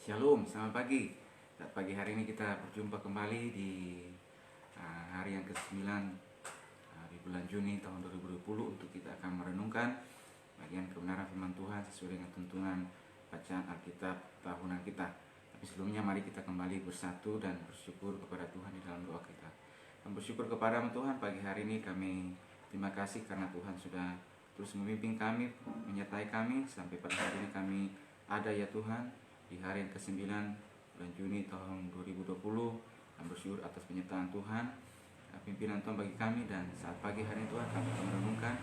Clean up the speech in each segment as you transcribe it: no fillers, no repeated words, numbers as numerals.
Shalom, selamat pagi. Saat pagi hari ini kita berjumpa kembali di hari yang ke-9 di bulan Juni tahun 2020 untuk kita akan merenungkan bagian kebenaran firman Tuhan sesuai dengan tuntunan bacaan Alkitab tahunan kita. Tapi sebelumnya mari kita kembali bersatu dan bersyukur kepada Tuhan di dalam doa kita. Dan bersyukur kepada Tuhan pagi hari ini kami terima kasih karena Tuhan sudah terus memimpin kami, menyertai kami sampai pada hari ini kami ada ya Tuhan di hari yang ke-9 bulan Juni tahun 2020 dan bersyukur atas penyertaan Tuhan, pimpinan Tuhan bagi kami. Dan saat pagi hari ini Tuhan kami akan merenungkan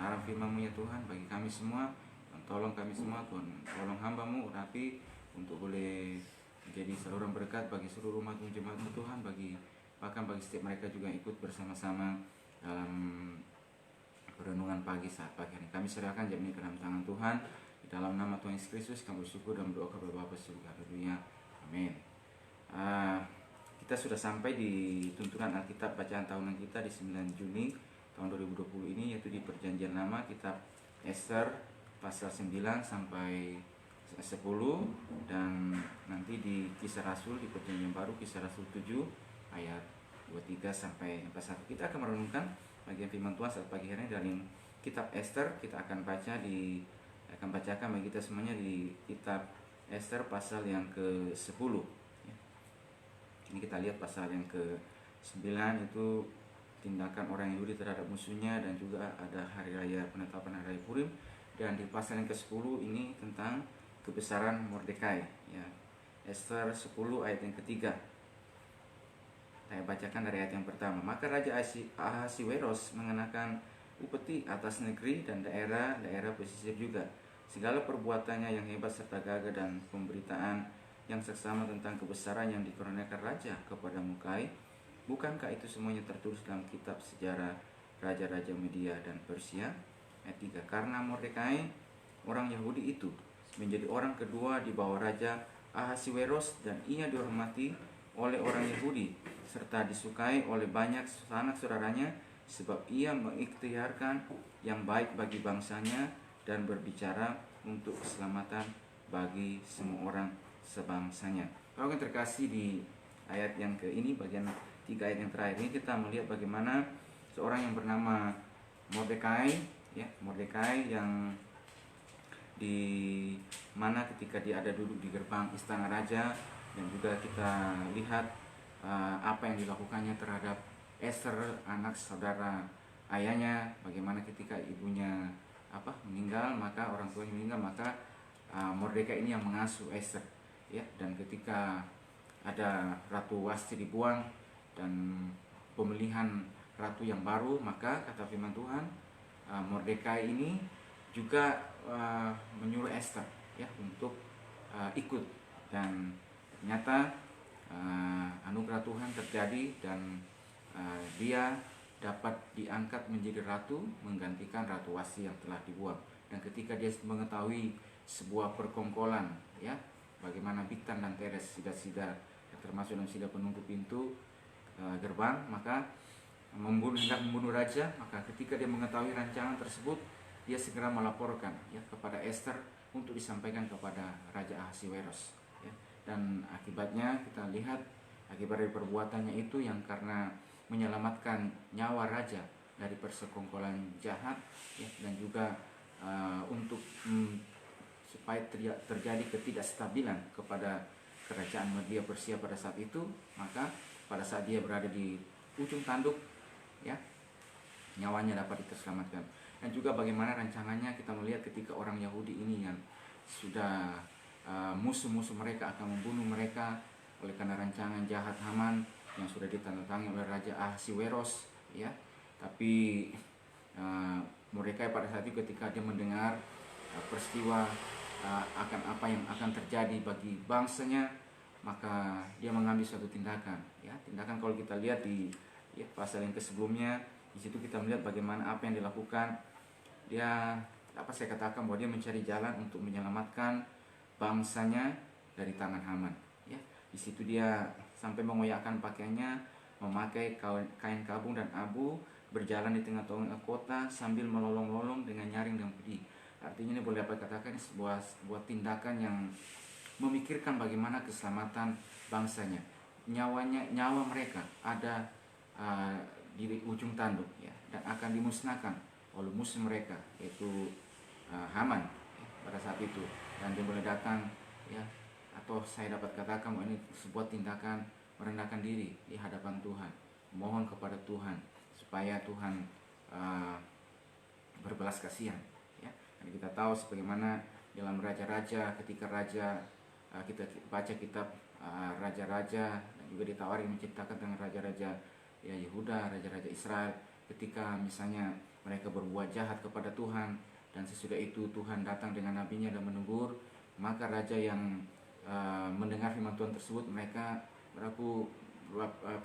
arah firman-Mu ya Tuhan bagi kami semua. Tuhan tolong kami semua, Tuhan tolong hamba-Mu Rapi untuk boleh menjadi saluran berkat bagi seluruh umat-Mu jemaat-Mu Tuhan, bahkan bagi setiap mereka juga yang ikut bersama-sama dalam perenungan pagi saat pagi hari. Kami serahkan jam ini ke dalam tangan Tuhan. Di dalam nama Tuhan Yesus Kristus kami bersyukur dan berdoa kepada Bapa surga. Haleluya. Amin. Kita sudah sampai di tuntunan Alkitab bacaan tahunan kita di 9 Juni tahun 2020 ini, yaitu di Perjanjian Lama kitab Ester pasal 9 sampai 10, dan nanti di Kisah Rasul di Perjanjian Baru Kisah Rasul 7 ayat 23 sampai 41. Kita akan merenungkan bagian firman Tuhan saat pagi hari ini dari kitab Ester. Kita akan bacakan bagi kita semuanya di kitab Ester pasal yang ke-10. Ini kita lihat pasal yang ke-9 itu tindakan orang Yahudi terhadap musuhnya, dan juga ada hari raya penetapan hari raya Purim. Dan di pasal yang ke-10 ini tentang kebesaran Mordekai ya. Ester 10 ayat yang ketiga. Saya bacakan dari ayat yang pertama. Maka Raja Ahasiweros mengenakan upeti atas negeri dan daerah-daerah pesisir juga. Segala perbuatannya yang hebat serta gagah dan pemberitaan yang seksama tentang kebesaran yang dikurniakan raja kepada Mukai, bukankah itu semuanya tertulis dalam kitab sejarah raja-raja Media dan Persia? Ayat 3. Karena Mordekai orang Yahudi itu menjadi orang kedua di bawah Raja Ahasiweros, dan ia dihormati oleh orang Yahudi serta disukai oleh banyak sanak saudaranya, sebab ia mengikhtiarkan yang baik bagi bangsanya dan berbicara untuk keselamatan bagi semua orang sebangsanya. Kalau yang terkasih, di ayat yang ini bagian 3 ayat yang terakhir ini kita melihat bagaimana seorang yang bernama Mordekai ya, Mordekai yang di mana ketika dia ada duduk di gerbang istana raja, dan juga kita lihat apa yang dilakukannya terhadap Ester, anak saudara ayahnya, bagaimana ketika ibunya meninggal, maka orang tuanya meninggal, maka Mordekai ini yang mengasuh Ester ya. Dan ketika ada Ratu Wasti dibuang dan pemilihan ratu yang baru, maka kata firman Tuhan, Mordekai ini juga menyuruh Ester ya untuk ikut, dan ternyata anugerah Tuhan terjadi, dan dia dapat diangkat menjadi ratu menggantikan Ratu Wasti yang telah dibuang. Dan ketika dia mengetahui sebuah perkongkolan ya, bagaimana Bigtan dan Teres, sida-sida termasuk dalam sida penunggu pintu gerbang, maka hendak membunuh raja. Maka ketika dia mengetahui rancangan tersebut, dia segera melaporkan ya kepada Ester untuk disampaikan kepada Raja Ahasiweros ya. Dan akibatnya kita lihat akibat dari perbuatannya itu, yang karena menyelamatkan nyawa raja dari persekongkolan jahat ya, dan juga untuk supaya terjadi ketidakstabilan kepada kerajaan Media Persia pada saat itu, maka pada saat dia berada di ujung tanduk ya, nyawanya dapat diselamatkan. Dan juga bagaimana rancangannya kita melihat ketika orang Yahudi ini yang sudah musuh-musuh mereka akan membunuh mereka oleh karena rancangan jahat Haman yang sudah ditandatangani oleh Raja Ahasiweros ya. Tapi Mordekai pada saat itu ketika dia mendengar peristiwa akan apa yang akan terjadi bagi bangsanya, maka dia mengambil suatu tindakan ya. Tindakan kalau kita lihat di pasal yang sebelumnya, di situ kita melihat bagaimana apa yang dilakukan. Dia saya katakan bahwa dia mencari jalan untuk menyelamatkan bangsanya dari tangan Haman ya. Di situ dia sampai mengoyakkan pakaiannya, memakai kain kabung dan abu, berjalan di tengah-tengah kota sambil melolong-lolong dengan nyaring dan pedih. Artinya ini boleh dapat katakan sebuah tindakan yang memikirkan bagaimana keselamatan bangsanya. Nyawa mereka ada di ujung tanduk, ya, dan akan dimusnahkan oleh musuh mereka, yaitu Haman, ya, pada saat itu. Dan dia boleh datang, ya, atau saya dapat katakan bahwa ini sebuah tindakan merendahkan diri di hadapan Tuhan, mohon kepada Tuhan supaya Tuhan berbelas kasihan, ya. Dan kita tahu sebagaimana dalam raja-raja, ketika kita baca kitab raja-raja, dan juga ditawari menciptakan dengan raja-raja, ya, Yehuda, raja-raja Israel, ketika misalnya mereka berbuat jahat kepada Tuhan, dan sesudah itu Tuhan datang dengan nabinya dan menegur, maka raja yang mendengar firman Tuhan tersebut, mereka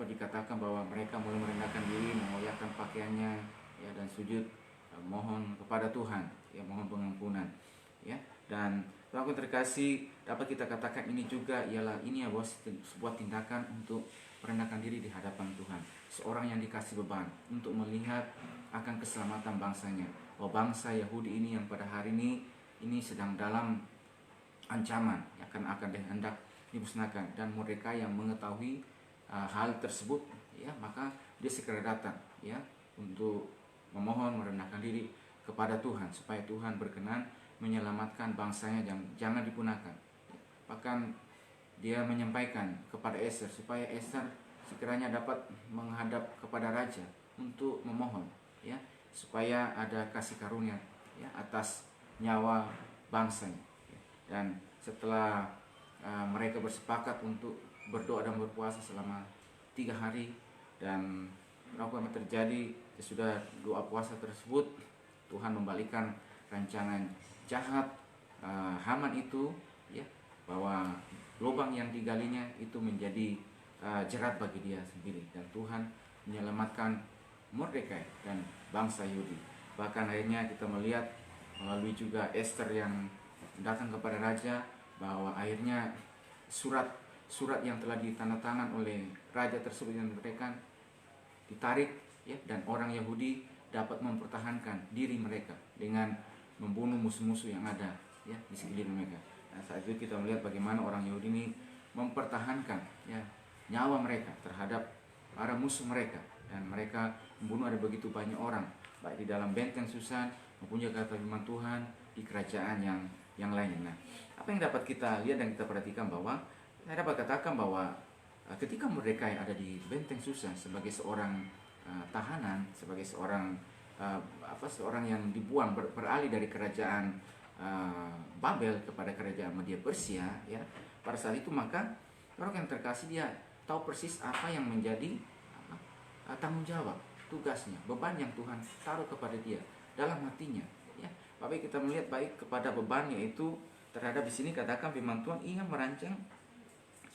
dikatakan bahwa mereka mulai merendahkan diri, mengoyakkan pakaiannya, ya, dan sujud mohon kepada Tuhan, ya, mohon pengampunan, ya. Dan Tuhan terkasih, dapat kita katakan ini juga ialah ya bos, sebuah tindakan untuk merendahkan diri di hadapan Tuhan. Seorang yang dikasih beban untuk melihat akan keselamatan bangsanya. Oh, bangsa Yahudi ini yang pada hari ini sedang dalam ancaman, akan hendak dimusnahkan, dan Mordekai yang mengetahui hal tersebut, ya, maka dia segera datang, ya, untuk memohon merendahkan diri kepada Tuhan supaya Tuhan berkenan menyelamatkan bangsanya dan jangan dipunahkan. Bahkan dia menyampaikan kepada Ester supaya Ester sekiranya dapat menghadap kepada raja untuk memohon, ya, supaya ada kasih karunia, ya, atas nyawa bangsanya. Dan setelah mereka bersepakat untuk berdoa dan berpuasa selama 3 hari, dan apa yang terjadi sesudah doa puasa tersebut, Tuhan membalikan rancangan jahat Haman itu, ya, bahwa lubang yang digalinya itu menjadi jerat bagi dia sendiri, dan Tuhan menyelamatkan Mordekai dan bangsa Yahudi. Bahkan akhirnya kita melihat melalui juga Ester yang datang kepada raja, bahwa akhirnya surat yang telah ditandatangan oleh raja tersebut yang diberikan ditarik, ya, dan orang Yahudi dapat mempertahankan diri mereka dengan membunuh musuh-musuh yang ada, ya, di sekeliling mereka. Nah, saat itu kita melihat bagaimana orang Yahudi ini mempertahankan, ya, nyawa mereka terhadap para musuh mereka, dan mereka membunuh ada begitu banyak orang, baik di dalam benteng Susan maupun juga firman Tuhan di kerajaan yang lainnya. Nah, apa yang dapat kita lihat dan kita perhatikan, bahwa saya dapat katakan bahwa ketika Mordekai ada di benteng Susan sebagai seorang tahanan, sebagai seorang yang dibuang beralih dari kerajaan Babel kepada kerajaan Media Persia, ya, pada saat itu maka orang yang terkasih dia tahu persis apa yang menjadi tanggung jawab, tugasnya, beban yang Tuhan taruh kepada dia dalam hatinya, ya. Baik, kita melihat baik kepada beban, yaitu terhadap di sini katakan firman Tuhan, ia merancang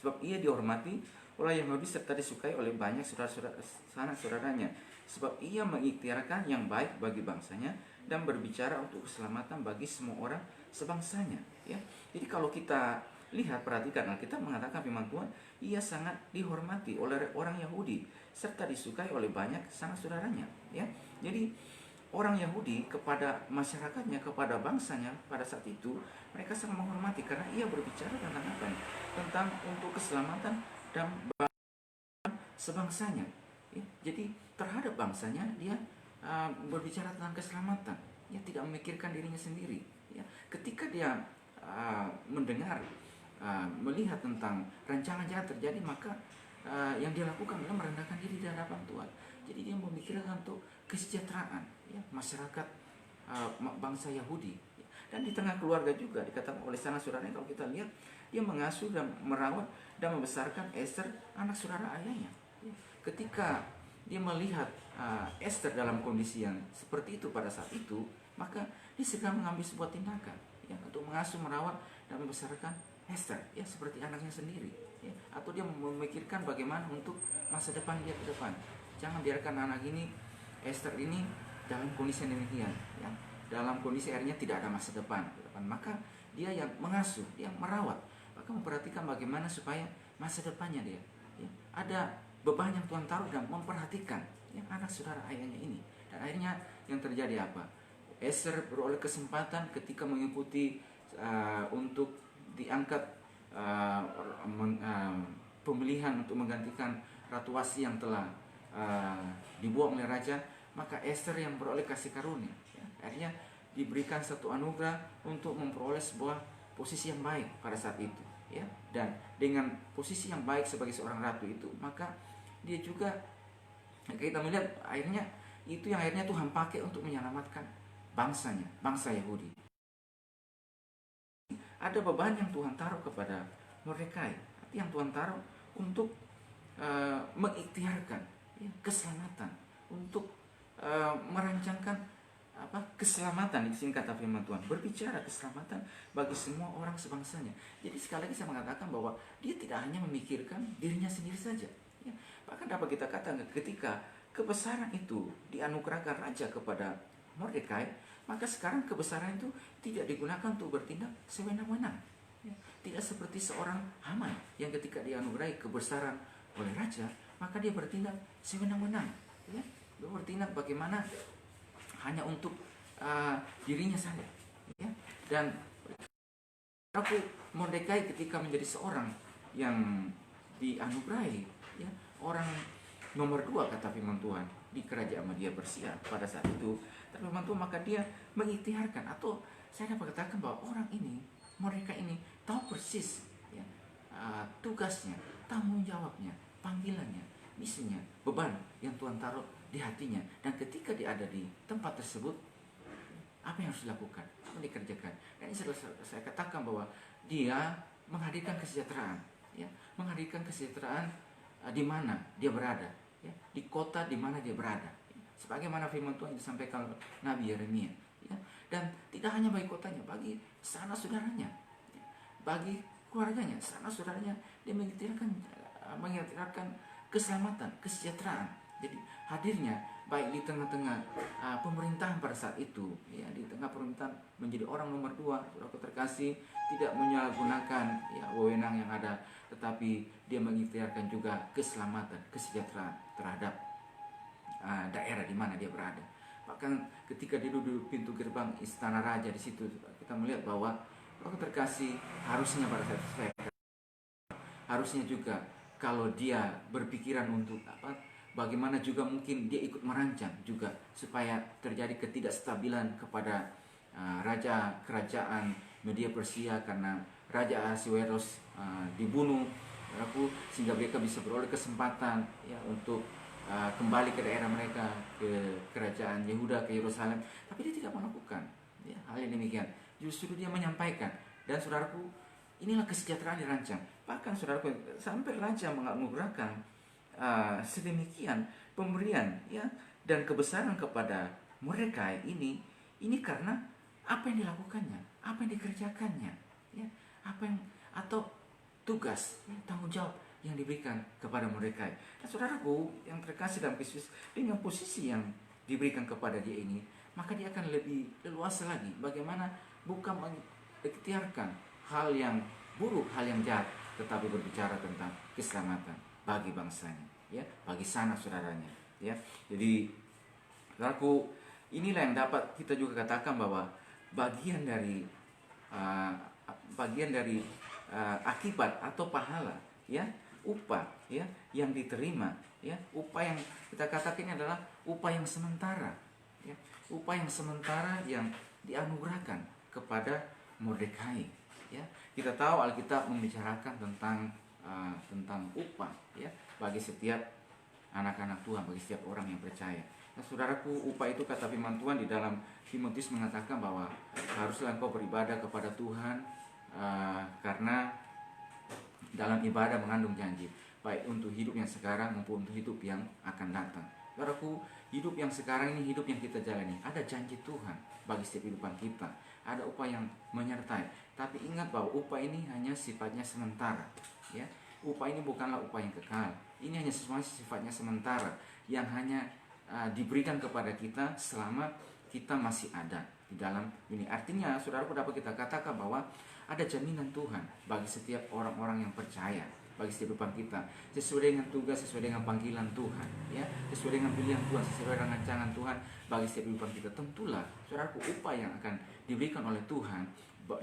sebab ia dihormati oleh Yahudi serta disukai oleh banyak sanak saudaranya, sebab ia mengikhtiarkan yang baik bagi bangsanya dan berbicara untuk keselamatan bagi semua orang sebangsanya, ya. Jadi kalau kita lihat, perhatikan, kita mengatakan firman Tuhan, ia sangat dihormati oleh orang Yahudi serta disukai oleh banyak sanak saudaranya, ya. Jadi orang Yahudi kepada masyarakatnya, kepada bangsanya pada saat itu, mereka sangat menghormati karena ia berbicara tentang apa? Tentang untuk keselamatan dan sebangsanya, ya. Jadi terhadap bangsanya dia berbicara tentang keselamatan, ya, tidak memikirkan dirinya sendiri, ya. Ketika dia mendengar, melihat tentang rancangan jahat terjadi, maka yang dia lakukan adalah merendahkan diri di hadapan Tuhan. Jadi dia memikirkan untuk kesejahteraan, ya, masyarakat bangsa Yahudi, ya. Dan di tengah keluarga juga dikatakan oleh sanak saudaranya, kalau kita lihat, dia mengasuh dan merawat dan membesarkan Ester, anak saudara ayahnya, ya. Ketika dia melihat Ester dalam kondisi yang seperti itu pada saat itu, maka dia segera mengambil sebuah tindakan, ya, untuk mengasuh, merawat dan membesarkan Ester, ya, seperti anaknya sendiri, ya. Atau dia memikirkan bagaimana untuk masa depan dia ke depan. Jangan biarkan anak ini, Ester ini, dalam kondisi yang demikian, ya, dalam kondisi akhirnya tidak ada masa depan. Maka dia yang mengasuh, dia yang merawat, maka memperhatikan bagaimana supaya masa depannya dia, ya, ada beban yang Tuhan taruh dan memperhatikan, ya, anak saudara ayahnya ini. Dan akhirnya yang terjadi apa? Ester beroleh kesempatan ketika mengikuti untuk diangkat uh, pemilihan untuk menggantikan Ratu Wasti yang telah dibuang oleh raja, maka Esther yang beroleh kasih karunia, ya, akhirnya diberikan satu anugerah untuk memperoleh sebuah posisi yang baik pada saat itu, ya. Dan dengan posisi yang baik sebagai seorang ratu itu, maka dia juga, kita melihat akhirnya itu yang akhirnya Tuhan pakai untuk menyelamatkan bangsanya, bangsa Yahudi. Ada beban yang Tuhan taruh kepada Mordekai, yang Tuhan taruh untuk mengikhtiarkan, ya, keselamatan, untuk merancangkan keselamatan. Di sini kata firman Tuhan berbicara keselamatan bagi semua orang sebangsanya. Jadi sekali lagi saya mengatakan bahwa dia tidak hanya memikirkan dirinya sendiri saja, ya. Bahkan dapat kita katakan ketika kebesaran itu dianugerahkan raja kepada Mordekai, maka sekarang kebesaran itu tidak digunakan untuk bertindak sewenang-wenang, ya. Tidak seperti seorang Haman yang ketika dianugerahi kebesaran oleh raja, maka dia bertindak sewenang-wenang, ya. Dia bertindak bagaimana hanya untuk dirinya saja, ya. Dan Mordekai ketika menjadi seorang yang dianugerahi, ya, orang nomor 2 kata firman Tuhan di kerajaan Media Persia pada saat itu, tapi firman Tuhan, maka dia mengikhtiarkan, atau saya dapat katakan bahwa orang ini, Mordekai ini tahu persis, ya, tugasnya, tanggung jawabnya, panggilannya, misinya, beban yang Tuhan taruh di hatinya. Dan ketika dia ada di tempat tersebut, apa yang harus dilakukan, apa yang dikerjakan. Dan ini saya katakan bahwa dia menghadirkan kesejahteraan, ya, menghadirkan kesejahteraan di mana dia berada, ya, di kota di mana dia berada, ya. Sebagaimana firman Tuhan disampaikan Nabi Yeremia, ya. Dan tidak hanya bagi kotanya, bagi sanak saudaranya, ya, bagi keluarganya, sanak saudaranya, dia mengikhtiarkan keselamatan, kesejahteraan. Jadi hadirnya baik di tengah-tengah pemerintahan pada saat itu, ya, di tengah pemerintahan menjadi orang nomor 2, saudara terkasih, tidak menyalahgunakan, ya, wewenang yang ada, tetapi dia mengikhtiarkan juga keselamatan, kesejahteraan terhadap daerah di mana dia berada. Bahkan ketika dia duduk pintu gerbang istana raja, di situ kita melihat bahwa saudara terkasih, harusnya pada saat itu, harusnya juga kalau dia berpikiran untuk bagaimana juga mungkin dia ikut merancang juga supaya terjadi ketidakstabilan kepada raja kerajaan Media Persia, karena Raja Ahasuerus dibunuh, sehingga mereka bisa beroleh kesempatan, ya, untuk kembali ke daerah mereka, ke kerajaan Yehuda, ke Yerusalem. Tapi dia tidak melakukan, ya, hal yang demikian. Justru dia menyampaikan, dan saudaraku, inilah kesejahteraan dirancang. Bahkan saudaraku, sampai raja menganugerahkan sedemikian pemberian, ya, dan kebesaran kepada Mordekai ini karena apa yang dilakukannya, apa yang dikerjakannya, ya, apa yang, atau tugas, ya, tanggung jawab yang diberikan kepada Mordekai. Dan saudaraku yang terkasih dalam Kristus, dengan posisi yang diberikan kepada dia ini, maka dia akan lebih leluasa lagi bagaimana bukan mengikhtiarkan hal yang buruk, hal yang jahat, tetapi berbicara tentang keselamatan bagi bangsanya, ya, bagi sanak saudaranya, ya. Jadi saudaraku, inilah yang dapat kita juga katakan bahwa bagian dari akibat atau pahala, ya, upah, ya, yang diterima, ya, upah yang kita katakan ini adalah upah yang sementara, ya, upah yang sementara yang dianugerahkan kepada Mordekai, ya. Kita tahu Alkitab membicarakan tentang upah, ya, bagi setiap anak-anak Tuhan, bagi setiap orang yang percaya. Nah, saudaraku, upah itu kata firman Tuhan di dalam Timotius mengatakan bahwa haruslah engkau beribadah kepada Tuhan, karena dalam ibadah mengandung janji, baik untuk hidup yang sekarang maupun untuk hidup yang akan datang. Saudaraku, hidup yang sekarang ini, hidup yang kita jalani, ada janji Tuhan bagi setiap kehidupan kita, ada upah yang menyertai. Tapi ingat bahwa upah ini hanya sifatnya sementara, ya. Upah ini bukanlah upah yang kekal. Ini hanya semuanya sifatnya sementara, yang hanya diberikan kepada kita selama kita masih ada di dalam ini. Artinya, saudaraku, dapat kita katakan bahwa ada jaminan Tuhan bagi setiap orang-orang yang percaya, bagi setiap kehidupan kita, sesuai dengan tugas, sesuai dengan panggilan Tuhan, ya, sesuai dengan pilihan Tuhan, sesuai dengan rancangan Tuhan bagi setiap kehidupan kita. Tentulah, saudaraku, upah yang akan diberikan oleh Tuhan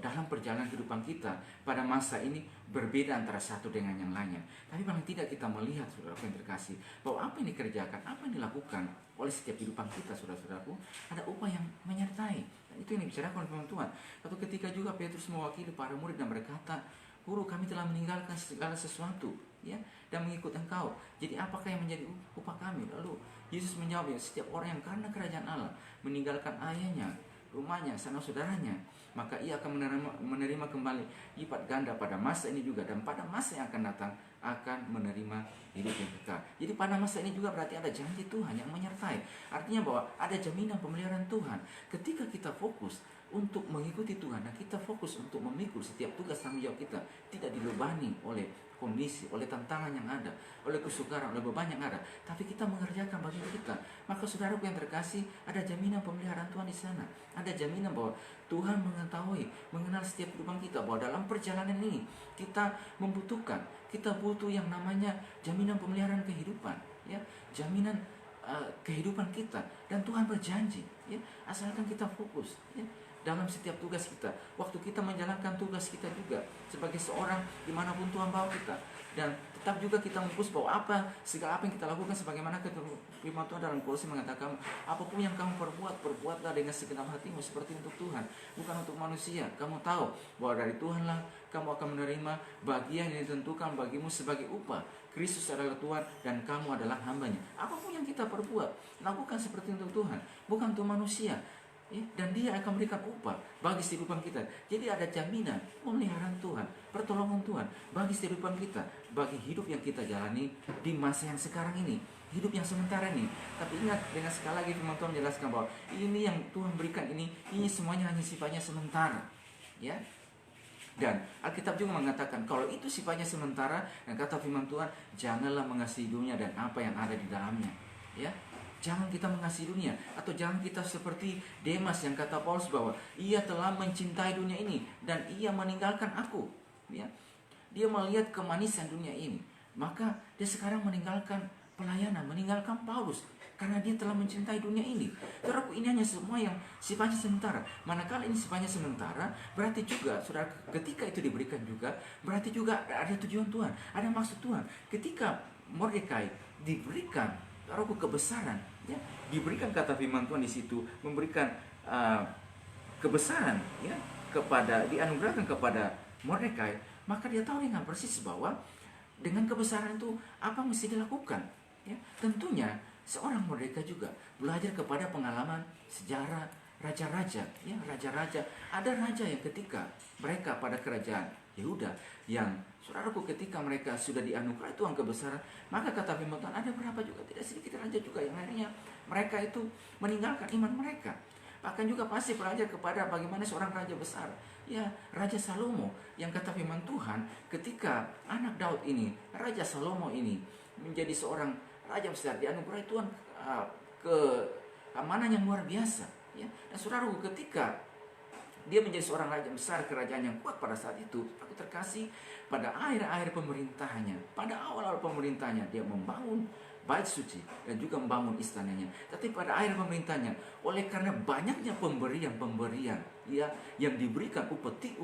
dalam perjalanan kehidupan kita pada masa ini berbeda antara satu dengan yang lainnya. Tapi paling tidak kita melihat, saudaraku yang terkasih, bahwa apa yang dikerjakan, apa yang dilakukan oleh setiap kehidupan kita, saudara-saudaraku, ada upah yang menyertai. Dan itu yang dibicarakan oleh firman Tuhan. Atau ketika juga Petrus mewakili para murid dan berkata, Guru, kami telah meninggalkan segala sesuatu, ya, dan mengikut Engkau. Jadi apakah yang menjadi upah kami? Lalu Yesus menjawab, ya, setiap orang yang karena kerajaan Allah meninggalkan ayahnya, rumahnya, sanak saudaranya, maka ia akan menerima kembali lipat ganda pada masa ini juga, dan pada masa yang akan datang akan menerima hidup yang kekal. Jadi pada masa ini juga berarti ada janji Tuhan yang menyertai. Artinya bahwa ada jaminan pemeliharaan Tuhan. Ketika kita fokus untuk mengikuti Tuhan dan kita fokus untuk memikul setiap tugas tanggung jawab kita, tidak dibebani oleh kondisi, oleh tantangan yang ada, oleh kesukaran, oleh beban yang ada, tapi kita mengerjakan bagian kita, maka saudaraku yang terkasih, ada jaminan pemeliharaan Tuhan di sana. Ada jaminan bahwa Tuhan mengetahui, mengenal setiap kehidupan kita, bahwa dalam perjalanan ini kita membutuhkan, kita butuh yang namanya jaminan pemeliharaan kehidupan, ya, jaminan kehidupan kita, dan Tuhan berjanji, ya, asalkan kita fokus, ya, dalam setiap tugas kita, waktu kita menjalankan tugas kita juga sebagai seorang dimanapun Tuhan bawa kita, dan tetap juga kita fokus bahwa segala apa yang kita lakukan, sebagaimana firman Tuhan dalam Kolose mengatakan, apapun yang kamu perbuatlah dengan segenap hatimu seperti untuk Tuhan, bukan untuk manusia. Kamu tahu bahwa dari Tuhanlah kamu akan menerima bagian yang ditentukan bagimu sebagai upah. Kristus adalah Tuhan dan kamu adalah hambanya. Apapun yang kita perbuat, lakukan seperti untuk Tuhan, bukan untuk manusia. Ya, dan Dia akan memberikan upah bagi kehidupan kita. Jadi ada jaminan pemeliharaan Tuhan, pertolongan Tuhan bagi kehidupan kita, bagi hidup yang kita jalani di masa yang sekarang ini, hidup yang sementara ini. Tapi ingat, dengan sekali lagi firman Tuhan menjelaskan bahwa ini yang Tuhan berikan ini semuanya hanya sifatnya sementara, ya. Dan Alkitab juga mengatakan kalau itu sifatnya sementara, dan kata firman Tuhan, janganlah mengasihi dunia dan apa yang ada di dalamnya, ya. Jangan kita mengasihi dunia, atau jangan kita seperti Demas yang kata Paulus bahwa ia telah mencintai dunia ini dan ia meninggalkan aku, ya. Dia melihat kemanisan dunia ini, maka dia sekarang meninggalkan pelayanan, meninggalkan Paulus karena dia telah mencintai dunia ini. Saudaraku, ini hanya semua yang sifatnya sementara. Manakala ini sifatnya sementara, berarti juga saudara, ketika itu diberikan juga, berarti juga ada tujuan Tuhan, ada maksud Tuhan. Ketika Mordekai diberikan saudaraku kebesaran, ya, diberikan kata firman Tuhan di situ, memberikan kebesaran, ya, dianugerahkan kepada Mordekai, maka dia tahu dengan persis bahwa dengan kebesaran itu apa mesti dilakukan, ya. Tentunya seorang Mordekai juga belajar kepada pengalaman sejarah raja-raja, ya, raja-raja. Ada raja yang ketika mereka pada kerajaan Yehuda, yang saudaraku ketika mereka sudah dianugerahkan Tuhan kebesaran, maka kata firman Tuhan ada berapa juga, tidak sedikit raja juga yang akhirnya mereka itu meninggalkan iman mereka. Bahkan juga pasti belajar kepada bagaimana seorang raja besar, ya, Raja Salomo, yang kata firman Tuhan ketika anak Daud ini, Raja Salomo ini menjadi seorang raja besar, dianugerahkan Tuhan keamanan yang luar biasa, ya. Dan saudaraku ketika dia menjadi seorang raja besar, kerajaan yang kuat pada saat itu, aku terkasih pada akhir-akhir pemerintahannya, pada awal-awal pemerintahannya, dia membangun bait suci dan juga membangun istananya. Tapi pada akhir pemerintahnya, oleh karena banyaknya pemberian, ya, yang diberikan, upeti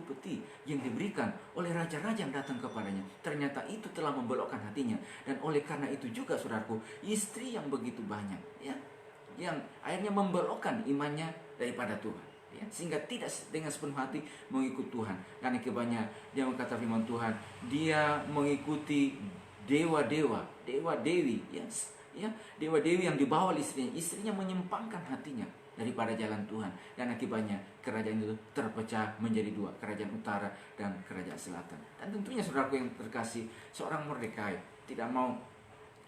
yang diberikan oleh raja-raja yang datang kepadanya, ternyata itu telah membelokkan hatinya. Dan oleh karena itu juga saudaraku, istri yang begitu banyak, ya, yang akhirnya membelokkan imannya daripada Tuhan, ya, sehingga tidak dengan sepenuh hati mengikut Tuhan. Dan akibatnya dia berkata firman Tuhan, dia mengikuti dewa-dewa, dewa-dewi, ya, dewa-dewi yang dibawa istrinya menyimpangkan hatinya daripada jalan Tuhan. Dan akibatnya kerajaan itu terpecah menjadi dua, kerajaan utara dan kerajaan selatan. Dan tentunya saudaraku yang terkasih, seorang Mordekai tidak mau,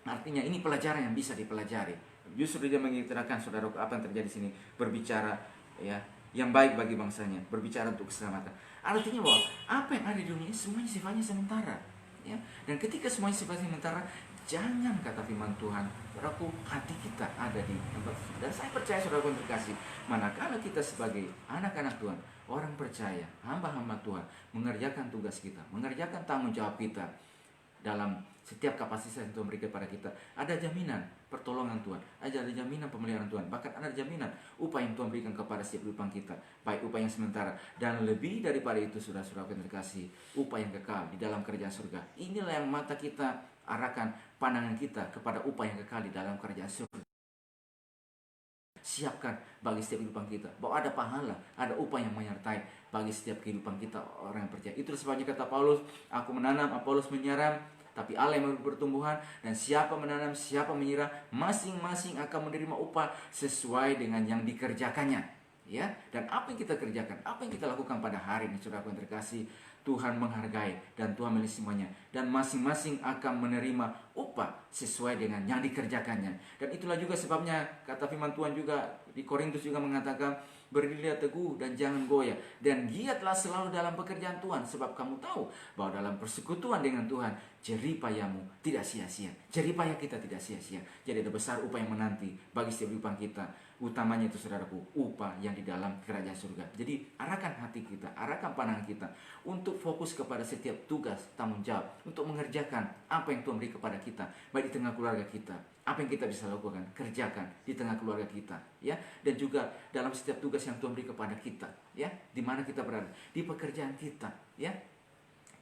artinya ini pelajaran yang bisa dipelajari. Justru dia mengitirakan saudaraku apa yang terjadi di sini, berbicara, ya, yang baik bagi bangsanya, berbicara untuk keselamatan. Artinya bahwa apa yang ada di dunia semuanya sifatnya sementara, ya. Dan ketika semuanya sifatnya sementara, jangan, kata firman Tuhan, saudaraku, hati kita ada di tempat. Dan saya percaya saudaraku yang terkasih, manakala kita sebagai anak-anak Tuhan, orang percaya, hamba-hamba Tuhan, mengerjakan tugas kita, mengerjakan tanggung jawab kita dalam setiap kapasitas yang Tuhan berikan kepada kita. Ada jaminan pertolongan Tuhan, ada jaminan pemeliharaan Tuhan, bahkan ada jaminan upah yang Tuhan berikan kepada setiap kehidupan kita, baik upah yang sementara dan lebih daripada itu, saudara-saudara yang terkasih, upah yang kekal di dalam kerajaan surga. Inilah yang mata kita arahkan pandangan kita kepada upah yang kekal di dalam kerajaan surga. Siapkan bagi setiap kehidupan kita, bahwa ada pahala, ada upah yang menyertai bagi setiap kehidupan kita orang yang percaya. Itu sebabnya kata Paulus, aku menanam, Apolos menyiram, tapi Allah yang memberi pertumbuhan. Dan siapa menanam, siapa menyiram, masing-masing akan menerima upah sesuai dengan yang dikerjakannya. Ya, dan apa yang kita kerjakan, apa yang kita lakukan pada hari ini, saudara yang terkasih, Tuhan menghargai dan Tuhan melihat semuanya, dan masing-masing akan menerima upah sesuai dengan yang dikerjakannya. Dan itulah juga sebabnya kata firman Tuhan juga di Korintus juga mengatakan, berdirilah teguh dan jangan goyah, dan giatlah selalu dalam pekerjaan Tuhan, sebab kamu tahu bahwa dalam persekutuan dengan Tuhan jerih payahmu tidak sia-sia. Jerih payah kita tidak sia-sia. Jadi ada besar upah yang menanti bagi setiap kehidupan kita. Utamanya itu, saudaraku, upah yang di dalam kerajaan surga. Jadi arahkan hati kita, arahkan pandangan kita untuk fokus kepada setiap tugas, tanggung jawab, untuk mengerjakan apa yang Tuhan beri kepada kita, baik di tengah keluarga kita. Apa yang kita bisa lakukan, kerjakan di tengah keluarga kita, ya, dan juga dalam setiap tugas yang Tuhan beri kepada kita, ya, di mana kita berada, di pekerjaan kita, ya,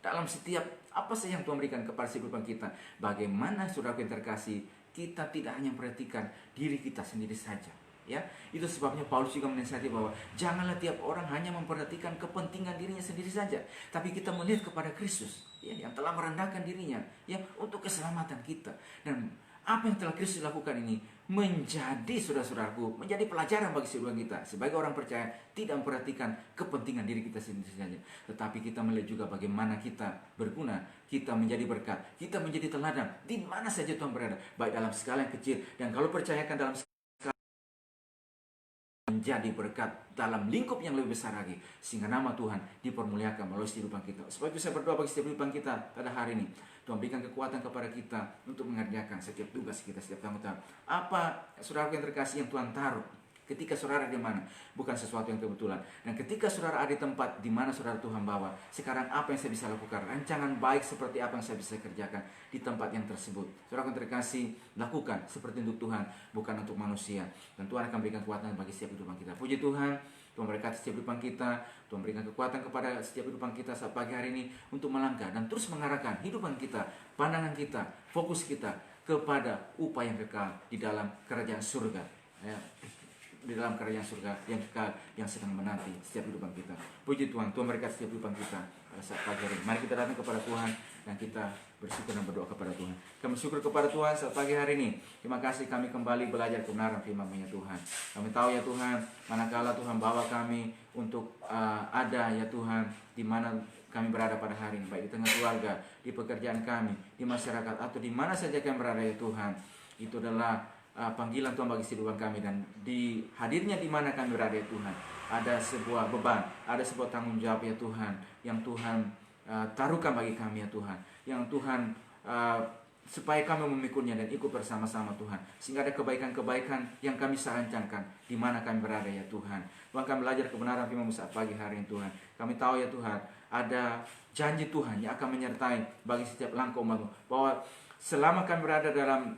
dalam setiap apa saja yang Tuhan berikan kepada kehidupan kita. Bagaimana, saudara yang terkasih, kita tidak hanya memperhatikan diri kita sendiri saja. Ya, itu sebabnya Paulus juga menasihati bahwa janganlah tiap orang hanya memperhatikan kepentingan dirinya sendiri saja, tapi kita melihat kepada Kristus, ya, yang telah merendahkan dirinya, ya, untuk keselamatan kita. Dan apa yang telah Kristus lakukan ini menjadi, saudara-saudaraku, menjadi pelajaran bagi seluruh kita sebagai orang percaya, tidak memperhatikan kepentingan diri kita sendiri saja, tetapi kita melihat juga bagaimana kita berguna, kita menjadi berkat, kita menjadi teladan di mana saja Tuhan berada, baik dalam skala yang kecil, dan kalau percayakan dalam menjadi berkat dalam lingkup yang lebih besar lagi, sehingga nama Tuhan dipermuliakan melalui kehidupan kita. Supaya bisa berdoa bagi setiap kehidupan kita pada hari ini, Tuhan berikan kekuatan kepada kita untuk mengerjakan setiap tugas kita, setiap tanggung jawab. Apa, saudara yang terkasih, yang Tuhan taruh ketika saudara di mana, bukan sesuatu yang kebetulan. Dan ketika saudara ada di tempat di mana saudara Tuhan bawa, sekarang apa yang saya bisa lakukan? Rancangan baik seperti apa yang saya bisa kerjakan di tempat yang tersebut. Saudara yang terkasih, lakukan seperti untuk Tuhan, bukan untuk manusia. Dan Tuhan akan berikan kekuatan bagi setiap kehidupan kita. Puji Tuhan, Tuhan berkati setiap kehidupan kita, Tuhan berikan kekuatan kepada setiap kehidupan kita saat pagi hari ini untuk melangkah dan terus mengarahkan kehidupan kita, pandangan kita, fokus kita kepada upah yang kekal di dalam kerajaan surga, ya, di dalam kerajaan surga yang kekal yang sedang menanti setiap kehidupan kita. Puji Tuhan, Tuhan berkati setiap kehidupan kita pada saat pagi hari ini. Mari kita datang kepada Tuhan dan kita bersyukur dan berdoa kepada Tuhan. Kami bersyukur kepada Tuhan saat pagi hari ini. Terima kasih kami kembali belajar kebenaran firman-Nya Tuhan. Kami tahu ya Tuhan, manakala Tuhan bawa kami untuk ada ya Tuhan, di mana kami berada pada hari ini, baik di tengah keluarga, di pekerjaan kami, di masyarakat, atau di mana saja kami berada ya Tuhan. Itu adalah panggilan Tuhan bagi kehidupan kami, dan di hadirnya di mana kami berada ya Tuhan, ada sebuah beban, ada sebuah tanggung jawab ya Tuhan, yang Tuhan taruhkan bagi kami ya Tuhan, yang Tuhan supaya kami memikulnya dan ikut bersama-sama Tuhan, sehingga ada kebaikan-kebaikan yang kami rancangkan di mana kami berada ya Tuhan. Tuhan, kami belajar kebenaran firman-Mu saat pagi hari ini Tuhan. Kami tahu ya Tuhan, ada janji Tuhan yang akan menyertai bagi setiap langkah umat-Mu, bahwa selama kami berada dalam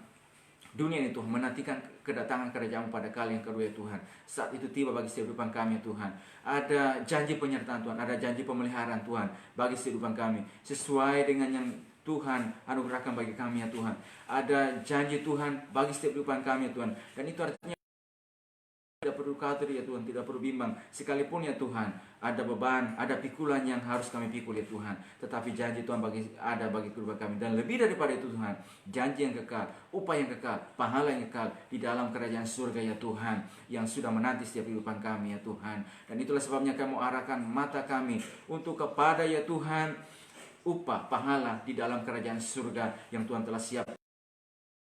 dunia ini Tuhan, menantikan kedatangan kerajaan pada kali yang kedua ya Tuhan. Saat itu tiba bagi setiap kehidupan kami ya Tuhan. Ada janji penyertaan Tuhan, ada janji pemeliharaan Tuhan bagi setiap kehidupan kami, sesuai dengan yang Tuhan anugerahkan bagi kami ya Tuhan. Ada janji Tuhan bagi setiap kehidupan kami ya Tuhan. Dan itu artinya tidak perlu khawatir ya Tuhan, tidak perlu bimbang. Sekalipun ya Tuhan, ada beban, ada pikulan yang harus kami pikul ya Tuhan, tetapi janji Tuhan ada bagi kehidupan kami. Dan lebih daripada itu Tuhan, janji yang kekal, upah yang kekal, pahala yang kekal di dalam kerajaan surga ya Tuhan, yang sudah menanti setiap kehidupan kami ya Tuhan. Dan itulah sebabnya kami arahkan mata kami untuk kepada ya Tuhan, upah, pahala di dalam kerajaan surga yang Tuhan telah siapkan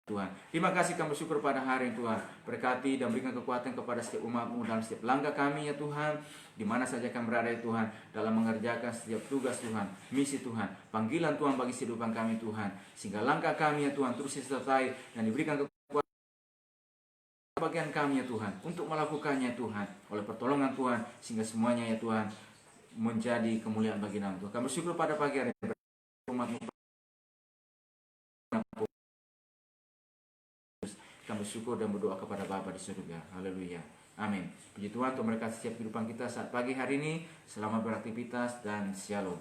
Tuhan. Terima kasih, kami bersyukur pada hari ini Tuhan. Berkati dan berikan kekuatan kepada setiap umat-Mu dalam setiap langkah kami ya Tuhan, di mana saja kami berada ya Tuhan, dalam mengerjakan setiap tugas Tuhan, misi Tuhan, panggilan Tuhan bagi kehidupan kami Tuhan, sehingga langkah kami ya Tuhan terus disertai dan diberikan kekuatan bagian kami ya Tuhan untuk melakukannya Tuhan, oleh pertolongan Tuhan, sehingga semuanya ya Tuhan menjadi kemuliaan bagi nama Tuhan. Kami bersyukur pada pagi hari ini umat-Mu Kami bersyukur dan berdoa kepada Bapa di surga. Haleluya. Amin. Puji Tuhan untuk mereka setiap kehidupan kita saat pagi hari ini. Selamat beraktivitas dan shalom.